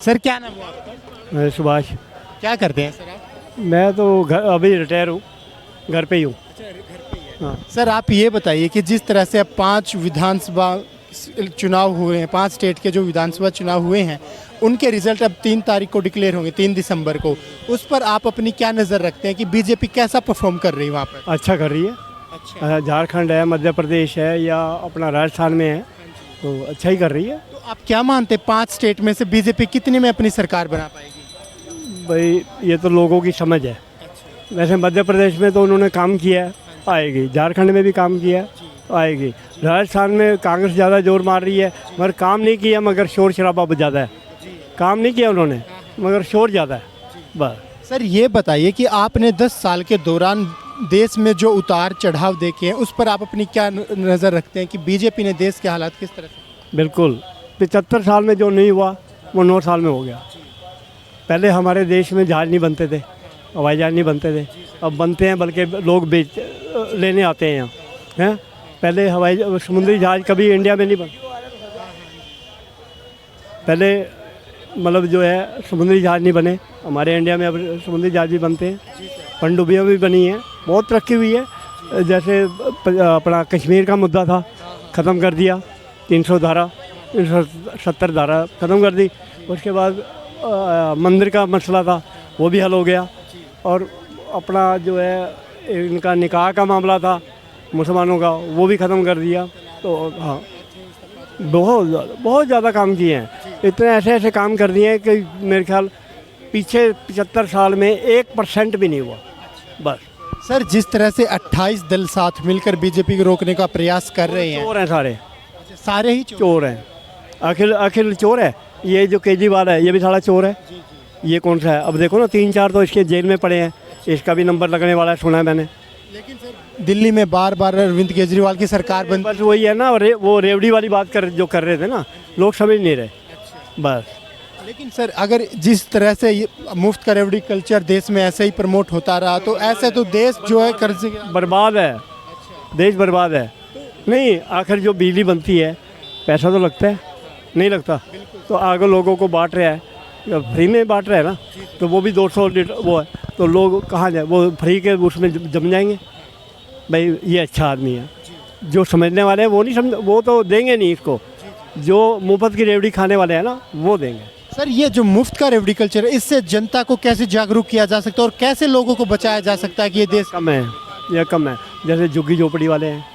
Sir क्या नाम हुआ आपका? मैं सुभाष। क्या करते हैं सर आप? मैं तो अभी रिटायर हूँ, घर पे ही हूँ। हाँ। सर आप ये बताइए कि जिस तरह से अब 5 विधानसभा चुनाव हुए हैं, 5 स्टेट के जो विधानसभा चुनाव हुए हैं, उनके रिजल्ट अब 3 तारीख को डिक्लेयर होंगे, 3 दिसंबर को। उस पर आप अपनी क्या नज़र रखते हैं कि बीजेपी कैसा परफॉर्म कर रही है वहाँ पर? अच्छा कर रही है। अच्छा, झारखंड है, मध्य प्रदेश है या अपना राजस्थान में है, तो अच्छा ही कर रही है। तो आप क्या मानते हैं 5 स्टेट में से बीजेपी कितने में अपनी सरकार बना पाएगी? भाई ये तो लोगों की समझ है। वैसे मध्य प्रदेश में तो उन्होंने काम किया है, आएगी। झारखंड में भी काम किया है, आएगी। राजस्थान में कांग्रेस ज़्यादा जोर मार रही है, मगर काम नहीं किया, मगर शोर शराबा ज़्यादा है। काम नहीं किया उन्होंने, मगर शोर ज़्यादा है बस। सर ये बताइए कि आपने 10 साल के दौरान देश में जो उतार चढ़ाव देखे हैं, उस पर आप अपनी क्या नज़र रखते हैं कि बीजेपी ने देश के हालात किस तरह से? बिल्कुल, 75 साल में जो नहीं हुआ वो 9 साल में हो गया। पहले हमारे देश में जहाज़ नहीं बनते थे, हवाई जहाज़ नहीं बनते थे, अब बनते हैं, बल्कि लोग लेने आते हैं यहाँ हैं। पहले हवाई समुद्री जहाज़ कभी इंडिया में नहीं बन, पहले मतलब जो है समुद्री जहाज़ नहीं बने हमारे इंडिया में। अब समुद्री जहाज़ भी बनते हैं, पनडुब्बियाँ भी बनी हैं, बहुत तरक्की हुई है। जैसे अपना कश्मीर का मुद्दा था, ख़त्म कर दिया, 300 धारा 370 धारा ख़त्म कर दी। उसके बाद मंदिर का मसला था, वो भी हल हो गया। और अपना जो है इनका निकाह का मामला था मुसलमानों का, वो भी ख़त्म कर दिया। तो हाँ, बहुत ज़्यादा काम किए हैं। इतने ऐसे ऐसे काम कर दिए हैं कि मेरे ख्याल पीछे 75 साल में 1% भी नहीं हुआ बस। सर जिस तरह से 28 दल साथ मिलकर बीजेपी को रोकने का प्रयास कर रहे हैं, चोर हैं सारे, सारे ही चोर। चोर हैं। अखिल चोर है, ये जो केजरीवाल है ये भी सारा चोर है। ये कौन सा है? अब देखो ना, 3-4 तो इसके जेल में पड़े हैं, इसका भी नंबर लगने वाला है, सुना है मैंने। लेकिन सर दिल्ली में बार बार अरविंद केजरीवाल की सरकार बन, बस वही है ना, वो रेवड़ी वाली बात जो कर रहे थे ना, लोग समझ नहीं रहे बस। लेकिन सर अगर जिस तरह से ये मुफ्त का रेवड़ी कल्चर देश में ऐसे ही प्रमोट होता रहा, तो ऐसे तो देश जो है कर्ज बर्बाद है, देश बर्बाद है। नहीं, आखिर जो बिजली बनती है पैसा तो लगता है, नहीं लगता? तो आगे लोगों को बांट रहा है, फ्री में बांट रहा है ना, तो वो भी 200 लीटर वो है, तो लोग कहाँ जाए? वो फ्री के उसमें जम जाएंगे। भाई ये अच्छा आदमी है, जो समझने वाले हैं वो नहीं समझ, वो तो देंगे नहीं इसको। जो मुफ्त की रेवड़ी खाने वाले हैं ना, वो देंगे। सर ये जो मुफ्त का रेवड़ी कल्चर है, इससे जनता को कैसे जागरूक किया जा सकता है और कैसे लोगों को बचाया जा सकता है कि ये देश कम है, यह कम है। जैसे झुग्गी झोपड़ी वाले हैं,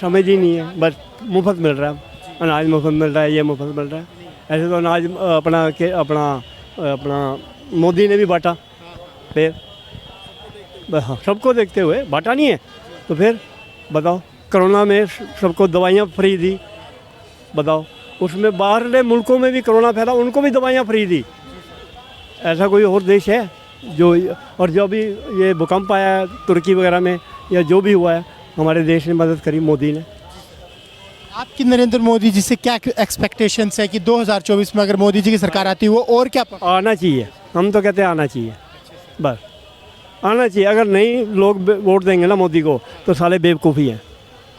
समझ ही नहीं है, बस मुफ्त मिल रहा है, अनाज मुफ्त मिल रहा है, ये मुफ्त मिल रहा है। ऐसे तो अनाज अपना मोदी ने भी बांटा, फिर हाँ, सबको देखते हुए बांटा नहीं है, तो फिर बताओ। कोरोना में सबको दवाइयाँ फ्री दी, बताओ। उसमें बाहरले मुल्कों में भी कोरोना फैला, उनको भी दवाइयाँ फ्री दी। ऐसा कोई और देश है जो? और जो भी ये भूकंप आया है तुर्की वगैरह में, या जो भी हुआ है, हमारे देश ने मदद करी, मोदी ने। आपकी नरेंद्र मोदी जी से क्या एक्सपेक्टेशंस है कि 2024 में अगर मोदी जी की सरकार आती है वो और क्या आना चाहिए, हम तो कहते हैं आना चाहिए, बस आना चाहिए। अगर नहीं लोग वोट देंगे ना मोदी को, तो साले बेवकूफ़ी हैं।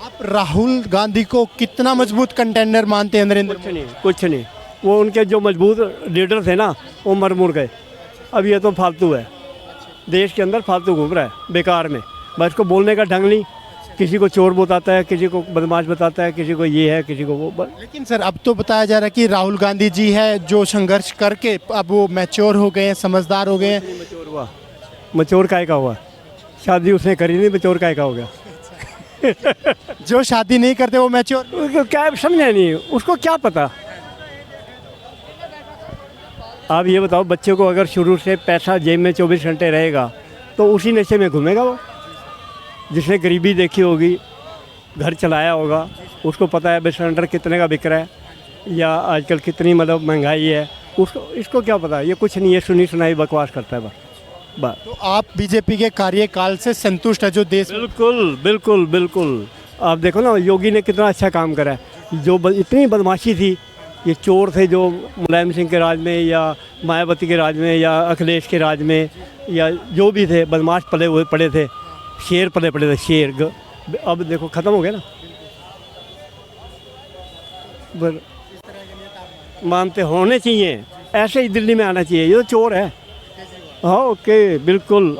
आप राहुल गांधी को कितना मजबूत कंटेंडर मानते हैं नरेंद्र मोदी? कुछ नहीं। वो उनके जो मजबूत लीडर थे ना, वो मर मुर गए। अब ये तो फालतू है, देश के अंदर फालतू घूम रहा है बेकार में। बस इसको बोलने का ढंग नहीं, किसी को चोर बताता है, किसी को बदमाश बताता है, किसी को ये है, किसी को वो। लेकिन सर अब तो बताया जा रहा है कि राहुल गांधी जी है जो संघर्ष करके अब वो मैच्योर हो गए हैं, समझदार हो गए हैं। मैच्योर हुआ? मैच्योर काय का हुआ? शादी उसने करी नहीं, मैच्योर काय का हो गया? जो शादी नहीं करते वो मैच्योर? उसको क्या समझा नहीं, उसको क्या पता। आप ये बताओ, बच्चे को अगर शुरू से पैसा जेब में 24 घंटे रहेगा, तो उसी नशे में घूमेगा वो। जिसने गरीबी देखी होगी, घर चलाया होगा, उसको पता है सिलेंडर कितने का बिक रहा है, या आजकल कितनी मतलब महंगाई है, उसको इसको क्या पता? ये कुछ नहीं है, सुनी सुनाई बकवास करता है बस। तो आप बीजेपी के कार्यकाल से संतुष्ट है जो देश? बिल्कुल बिल्कुल बिल्कुल। आप देखो ना, योगी ने कितना अच्छा काम करा है। जो इतनी बदमाशी थी, ये चोर थे जो मुलायम सिंह के राज में, या मायावती के राज में, या अखिलेश के राज में, या जो भी थे बदमाश पले हुए पड़े थे, शेर पले पड़े थे, शेर। अब देखो ख़त्म हो गया ना। मानते होने चाहिए, ऐसे ही दिल्ली में आना चाहिए। ये तो चोर है। हाँ ओके बिल्कुल।